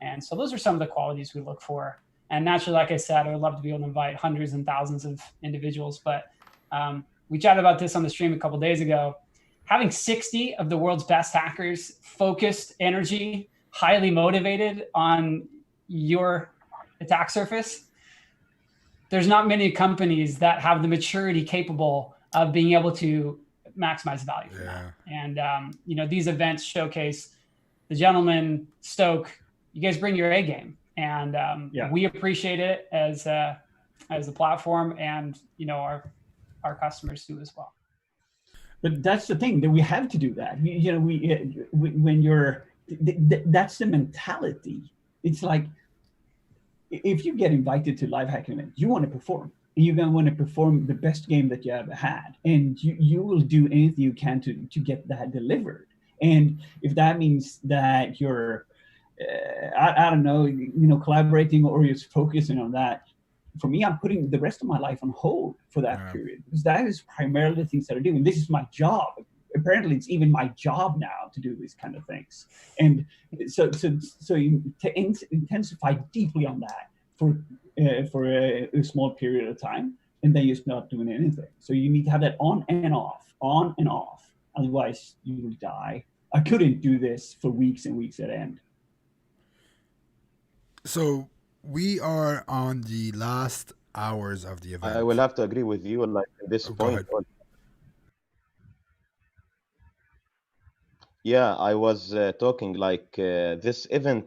And so those are some of the qualities we look for. And naturally, like I said, I would love to be able to invite hundreds and thousands of individuals, but we chatted about this on the stream a couple of days ago. Having 60 of the world's best hackers, focused energy, highly motivated on your attack surface, there's not many companies that have the maturity capable of being able to maximize value from that. And these events showcase the gentleman, Stoke, you guys bring your A game, and we appreciate it as a platform, and our customers do as well. But that's the thing, that we have to do that. When you're, that's the mentality. It's like, if you get invited to live hacking event, you want to perform. You're going to want to perform the best game that you ever had. And you will do anything you can to get that delivered. And if that means that you're, I don't know, collaborating or you're focusing on that, for me, I'm putting the rest of my life on hold for that period, because that is primarily the things that I'm doing. This is my job. Apparently, it's even my job now to do these kind of things. And so you intensify deeply on that for a small period of time, and then you're not doing anything. So you need to have that on and off. Otherwise, you will die. I couldn't do this for weeks and weeks at end. So we are on the last hours of the event. I will have to agree with you at this point. Yeah, I was talking this event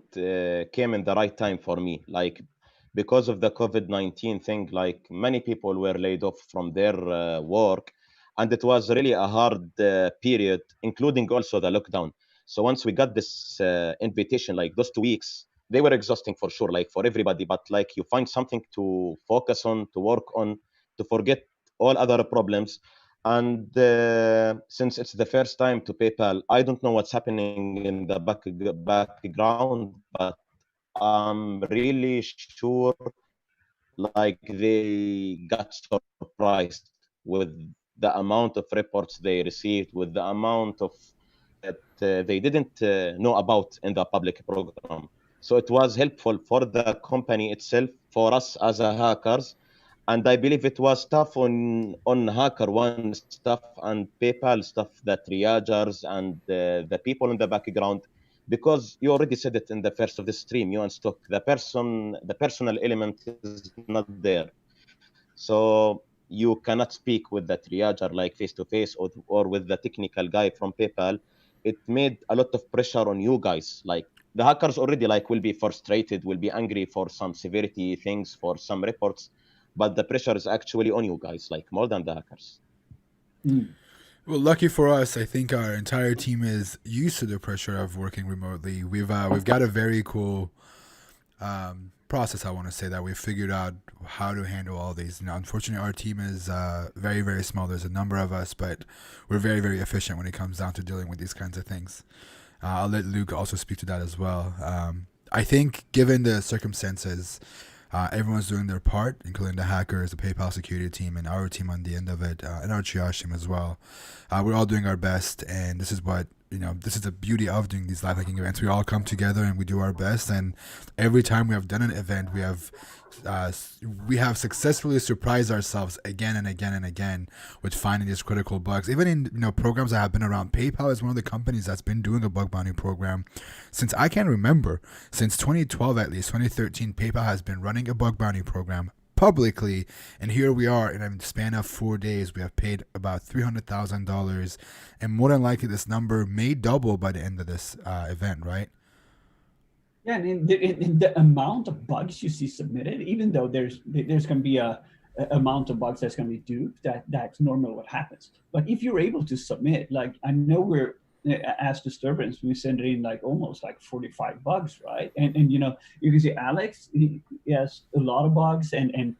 came in the right time for me, because of the COVID-19 thing. Many people were laid off from their work, and it was really a hard period, including also the lockdown. So once we got this invitation, those 2 weeks, they were exhausting for sure, for everybody, but you find something to focus on, to work on, to forget all other problems. And since it's the first time to PayPal, I don't know what's happening in the background, but I'm really sure they got surprised with the amount of reports they received, with the amount of that they didn't know about in the public program. So it was helpful for the company itself, for us as a hackers. And I believe it was tough on HackerOne stuff and PayPal stuff, the triagers and the people in the background, because you already said it in the first of the stream, you and Stock, the personal element is not there. So you cannot speak with the triager face to face, or with the technical guy from PayPal. It made a lot of pressure on you guys. The hackers already will be frustrated, will be angry for some severity things, for some reports, but the pressure is actually on you guys, more than the hackers. Well, lucky for us, I think our entire team is used to the pressure of working remotely. We've got a very cool process, I want to say, that we've figured out how to handle all these. Unfortunately, our team is very, very small. There's a number of us, but we're very, very efficient when it comes down to dealing with these kinds of things. I'll let Luke also speak to that as well. I think given the circumstances, everyone's doing their part, including the hackers, the PayPal security team, and our team on the end of it, and our triage team as well. We're all doing our best, and this is what this is the beauty of doing these live hacking events. We all come together and we do our best. And every time we have done an event, we have successfully surprised ourselves again and again and again with finding these critical bugs. Even in programs that have been around, PayPal is one of the companies that's been doing a bug bounty program since I can remember. Since 2012 at least, 2013, PayPal has been running a bug bounty program publicly, and here we are in a span of 4 days. We have paid about $300,000, and more than likely this number may double by the end of this event, right? Yeah, and in the amount of bugs you see submitted, even though there's going to be a amount of bugs that's going to be duped, that's normal what happens. But if you're able to submit, like I know we're as Disturbance, we send in like almost like 45 bugs, right? And you can see Alex, he has a lot of bugs, and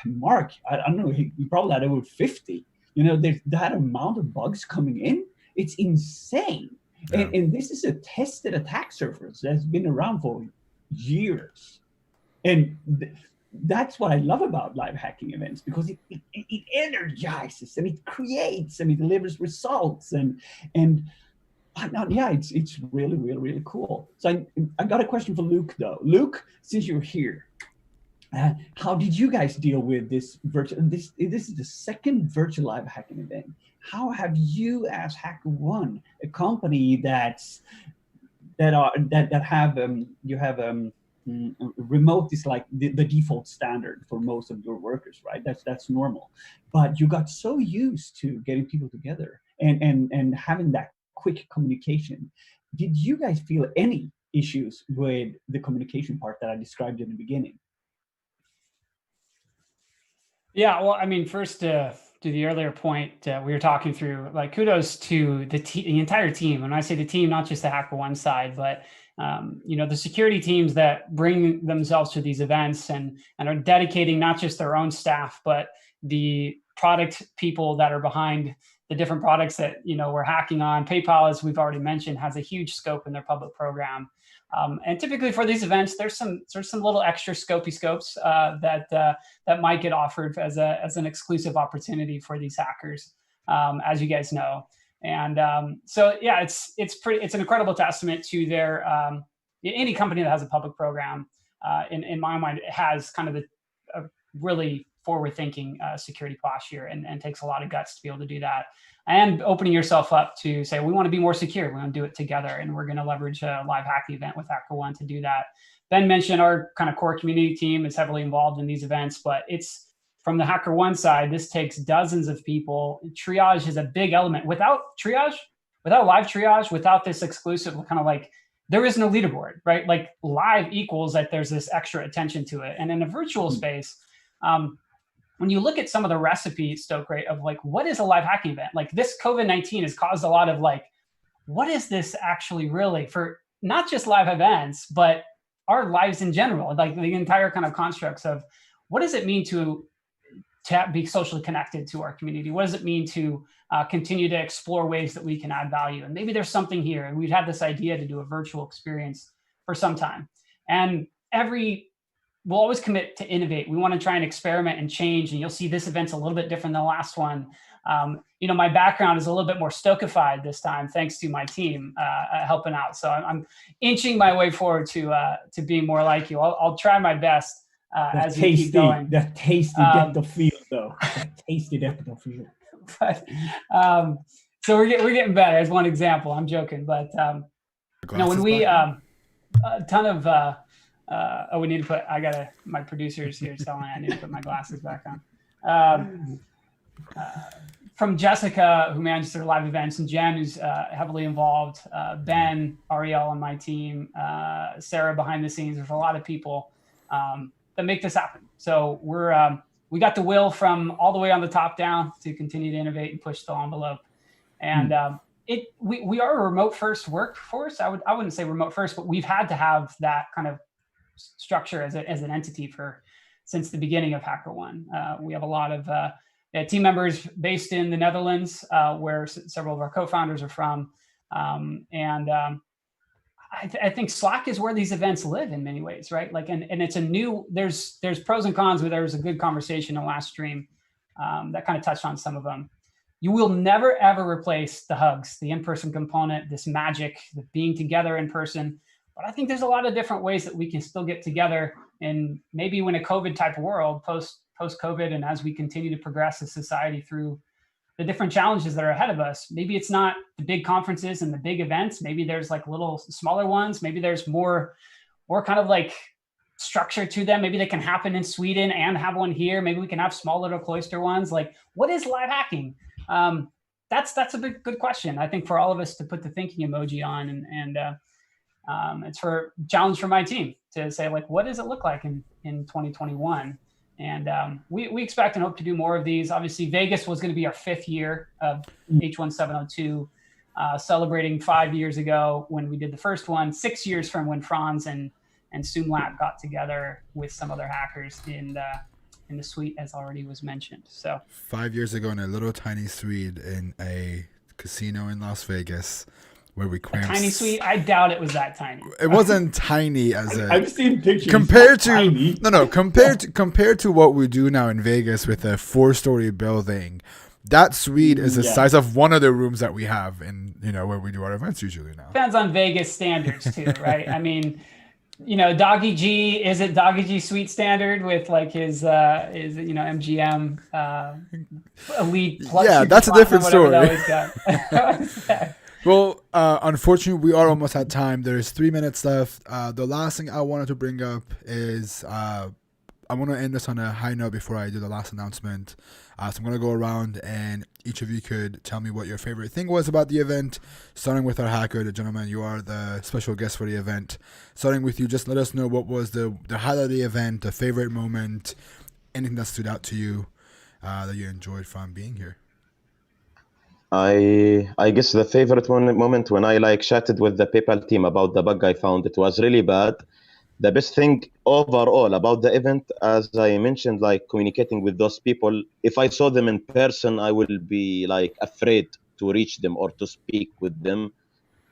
Mark, I don't know, he probably had over 50. There's that amount of bugs coming in. It's insane. Yeah. And this is a tested attack surface that's been around for years. And that's what I love about live hacking events, because it energizes and it creates and it delivers results and yeah, it's really, really, really cool. So I got a question for Luke though. Luke, since you're here, how did you guys deal with this virtual? This is the second virtual live hacking event. How have you, as HackerOne, a company that have remote is like the default standard for most of your workers, right? That's normal. But you got so used to getting people together and having that quick communication. Did you guys feel any issues with the communication part that I described in the beginning? Yeah, well, I mean, first to the earlier point we were talking through, like kudos to the entire team. When I say the team, not just the HackerOne side, but the security teams that bring themselves to these events and are dedicating not just their own staff, but the product people that are behind the different products that we're hacking on. PayPal, as we've already mentioned, has a huge scope in their public program, and typically for these events, there's some little extra scopy scopes that might get offered as an exclusive opportunity for these hackers, as you guys know. And so yeah, it's an incredible testament to their any company that has a public program. In my mind, it has kind of a really forward-thinking security posture, and takes a lot of guts to be able to do that, and opening yourself up to say, we want to be more secure, we want to do it together, and we're going to leverage a live hacking event with HackerOne to do that. Ben mentioned our kind of core community team is heavily involved in these events, but it's from the HackerOne side, this takes dozens of people. Triage is a big element. Without triage, without live triage, without this exclusive kind of like, there is no leaderboard, right? Like live equals that there's this extra attention to it. And in a virtual space, when you look at some of the recipes, Stoke, right, of like, what is a live hacking event? Like this COVID-19 has caused a lot of like, what is this actually really for not just live events, but our lives in general, like the entire kind of constructs of what does it mean to be socially connected to our community? What does it mean to continue to explore ways that we can add value? And maybe there's something here. And we've had this idea to do a virtual experience for some time. And we'll always commit to innovate. We want to try and experiment and change. And you'll see this event's a little bit different than the last one. My background is a little bit more Stokeified this time, thanks to my team helping out. So I'm inching my way forward to being more like you. I'll try my best as we keep going. That tasty depth of field, though. That tasty depth of field. But so we're getting better. As one example, I'm joking, but when we a ton of we need to put. My producers here telling me I need to put my glasses back on. From Jessica, who manages their live events, and Jen, who's heavily involved, Ben, Ariel on my team, Sarah behind the scenes. There's a lot of people that make this happen. So we got the will from all the way on the top down to continue to innovate and push the envelope. And we are a remote first workforce. I wouldn't say remote first, but we've had to have that kind of structure as an entity since the beginning of HackerOne. We have a lot of team members based in the Netherlands, where several of our co-founders are from. I think Slack is where these events live in many ways, right? Like, and it's there's pros and cons, but there was a good conversation in the last stream that kind of touched on some of them. you will never, ever replace the hugs, the in-person component, this magic, the being together in person. But I think there's a lot of different ways that we can still get together. And maybe when a COVID type of world, post-COVID, and as we continue to progress as society through the different challenges that are ahead of us, maybe it's not the big conferences and the big events. Maybe there's like little smaller ones. Maybe there's more kind of like structure to them. Maybe they can happen in Sweden and have one here. Maybe we can have small little cloister ones. Like, what is live hacking? That's a good question, I think, for all of us to put the thinking emoji on, and it's for challenge for my team to say, like, what does it look like in 2021? And we expect and hope to do more of these. Obviously, Vegas was going to be our 5th year of h1-702, celebrating 5 years ago when we did the first one, 6 years from when Franz and SUMLAB got together with some other hackers in the suite, as already was mentioned. So 5 years ago in a little tiny suite in a casino in Las Vegas, where we crammed. Tiny suite? I doubt it was that tiny. It wasn't tiny as a. I've seen pictures. Compared to tiny. compared to what we do now in Vegas with a 4-story building, that suite is the size of one of the rooms that we have in where we do our events usually now. Depends on Vegas standards too, right? I mean, Doggy G, is it Doggy G suite standard with like his MGM elite plus? Yeah, that's a different story. That Well, unfortunately, we are almost at time. There's 3 minutes left. The last thing I wanted to bring up is I want to end this on a high note before I do the last announcement. So I'm going to go around and each of you could tell me what your favorite thing was about the event, starting with our hacker, the gentleman. You are the special guest for the event. Starting with you, just let us know what was the highlight of the event, the favorite moment, anything that stood out to you that you enjoyed from being here. I guess the favorite moment when I chatted with the PayPal team about the bug I found. It was really bad. The best thing overall about the event, as I mentioned, communicating with those people. If I saw them in person, I will be afraid to reach them or to speak with them.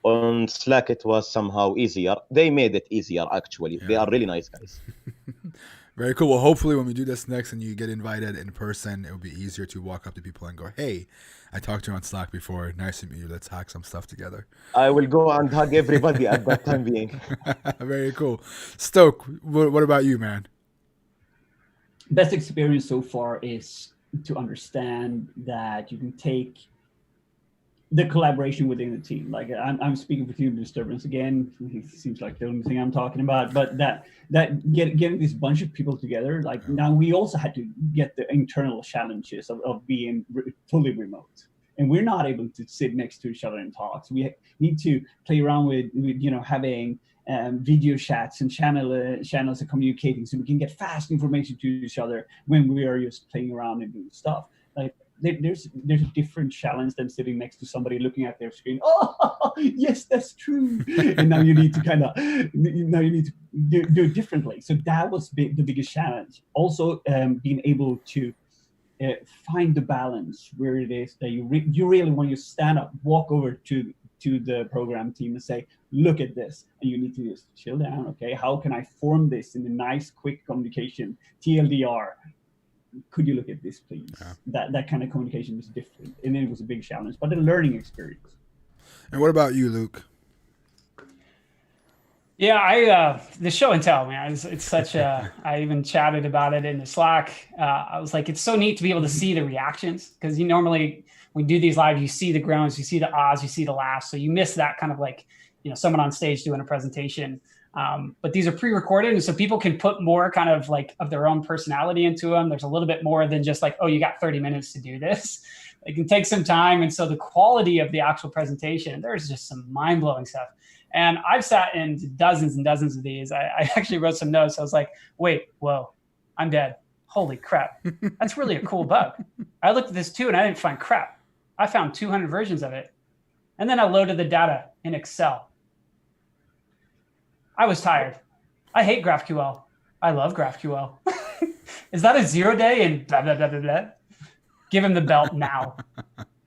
On Slack, it was somehow easier. They made it easier, actually. Yeah. They are really nice guys. Very cool. Well, hopefully when we do this next and you get invited in person, it will be easier to walk up to people and go, hey, I talked to you on Slack before. Nice to meet you. Let's hack some stuff together. I will go and hug everybody at that time being. Very cool. Stoke, what about you, man? Best experience so far is to understand that you can take the collaboration within the team. I'm speaking for team disturbance again. It seems like the only thing I'm talking about, but that getting this bunch of people together, now we also had to get the internal challenges of being fully remote. And we're not able to sit next to each other and talk. So we need to play around with having video chats and channels of communicating so we can get fast information to each other when we are just playing around and doing stuff. There's a different challenge than sitting next to somebody looking at their screen. Oh, yes, that's true. And now you need to do it differently. So that was the biggest challenge. Also, being able to find the balance where it is that you really, when you stand up, walk over to the program team and say, look at this, and you need to just chill down. Okay, how can I form this in a nice, quick communication? TLDR. Could you look at this, please? Yeah. That kind of communication was different, and it was a big challenge, but a learning experience. And what about you, Luke? Yeah, the show and tell, man. It's such a. I even chatted about it in the Slack. I was like, it's so neat to be able to see the reactions, because you normally when you do these live, you see the groans, you see the ahs, you see the laughs, so you miss that kind of someone on stage doing a presentation. But these are pre-recorded, and so people can put more kind of of their own personality into them. There's a little bit more than just oh, you got 30 minutes to do this. It can take some time. And so the quality of the actual presentation, there's just some mind-blowing stuff. And I've sat in dozens and dozens of these. I actually wrote some notes. I was like, wait, whoa, I'm dead. Holy crap. That's really a cool bug. I looked at this too, and I didn't find crap. I found 200 versions of it. And then I loaded the data in Excel. I was tired. I hate GraphQL. I love GraphQL. Is that a 0 day and blah, blah, blah, blah, blah? Give him the belt now.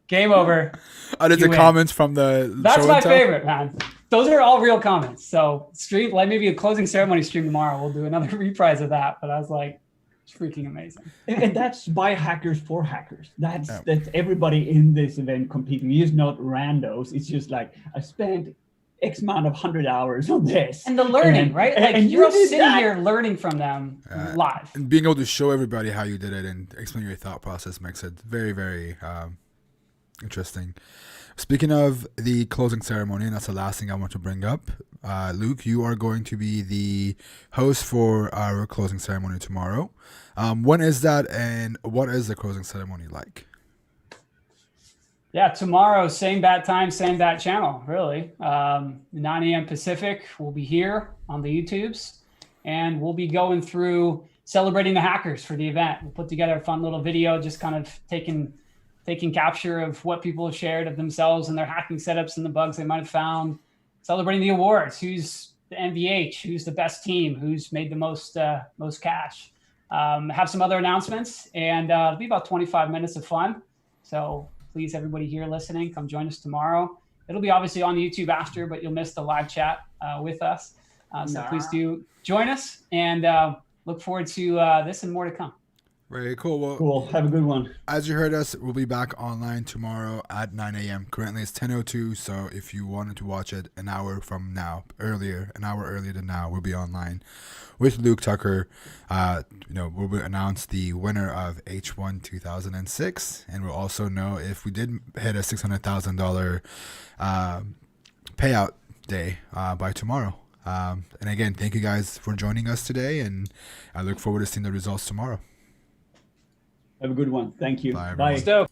Game over. Are there the comments from the That's my favorite, man. Those are all real comments. So maybe a closing ceremony stream tomorrow. We'll do another reprise of that. But I was like, It's freaking amazing. And that's by hackers for hackers. That's Yeah. that's everybody in this event competing. It's not randos. It's just like I spent X amount of 100 hours on this. And the learning, And- right? and- Like and you're all you did sitting that. here learning from them live. And being able to show everybody how you did it and explain your thought process makes it very, very interesting. Speaking of the closing ceremony, and that's the last thing I want to bring up, Luke, you are going to be the host for our closing ceremony tomorrow. When is that, and what is the closing ceremony like? Yeah, tomorrow, same bat time, same bat channel, really. 9 a.m. Pacific, we'll be here on the YouTubes, and we'll be going through celebrating the hackers for the event. We'll put together a fun little video, just kind of taking capture of what people have shared of themselves and their hacking setups and the bugs they might have found, celebrating the awards, who's the MVH, who's the best team, who's made the most cash. Have some other announcements, and it'll be about 25 minutes of fun. So please, everybody here listening, come join us tomorrow. It'll be obviously on YouTube after, but you'll miss the live chat with us. So please do join us, and look forward to this and more to come. Very cool. Well, Cool. Have a good one. as you heard us, we'll be back online tomorrow at 9 a.m. Currently it's 10:02, so if you wanted to watch it an hour earlier than now, we'll be online with Luke Tucker. We'll announce the winner of h1-2006, and we'll also know if we did hit a $600,000 payout day by tomorrow. And again, thank you guys for joining us today, and I look forward to seeing the results tomorrow. Have a good one. Thank you. Bye, Bye. everyone. Stoke.